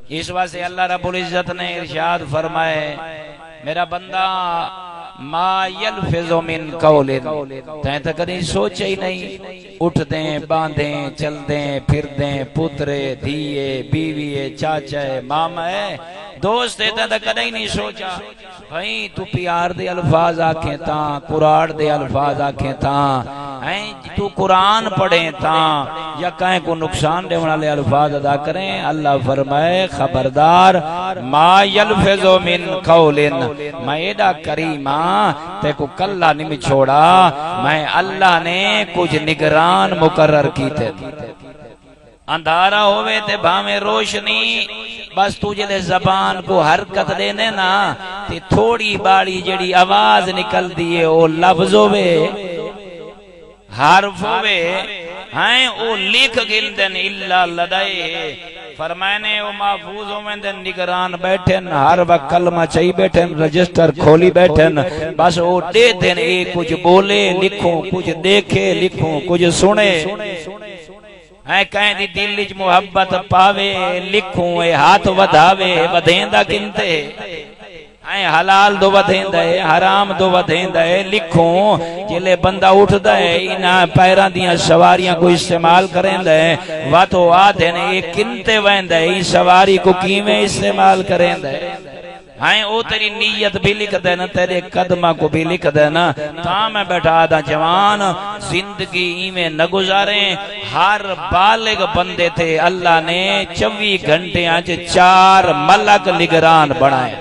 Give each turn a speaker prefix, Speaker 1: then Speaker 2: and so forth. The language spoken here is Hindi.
Speaker 1: इस वास्ते अल्लाह रब्बुल इज्जत ने इरशाद फरमाए, मेरा बंदा मा यल्फिज़ु मिन कौलिन, तैं तो कभी सोचे ही नहीं, उठदे बांधे चलदे फिरदे पुत्रे धीए बीवीए चाचे मामे दोस्त तो कदे नहीं सोचा भाई तू प्यार दे अल्फाज आखे ता कुरान दे अल्फाज आखे ता तू कुरान पढ़े ता या कहीं को नुकसान देने वाले अल्फाज अदा करें। अल्लाह फरमाए खबरदार मा यल्फिज़ु मिन कौलिन, मैं एडा करीमा ते को कल्ला नहीं छोड़ा, मैं अल्लाह ने कुछ निगरान मुकर्रर कीते। अंधारा होवे ते भावे रोशनी, बस तू जले जबान को हरकत देने ना ते थोड़ी बाड़ी जड़ी आवाज निकलती है वो लफ्ज होवे हर्फ होवे हैं वो लिख गिनदन इल्ला लदाए फरमाने वो महफूज होवेंदन निगरान बैठन हर वक्त कलमा चाहिए बैठन रजिस्टर खोली बैठन बस वो दे देन ए कुछ बोले लिखो कुछ देखे लिखो कुछ सुने है कहीं दी दिल च मुहब्बत पावे लिखूं ए हाथ वधावे वधेंदा किंते है हलाल दो वधेंदा है हराम दो वधेंदा है लिखूं जिले बंदा उठदा है इना पैरां दियां सवारियां को इस्तेमाल करेंदा है वा तो आधे ने ये किंते वेंदा है इस सवारी को कीवें इस्तेमाल करेंदा है हाँ वो तेरी नीयत भी लिख देना तेरे कदमा को भी लिख देना ता मैं बैठा दा जवान जिंदगी इवें न गुजारे। हर बालिग बंदे थे अल्लाह ने 24 घंटे 4 मलक निगरान बनाए।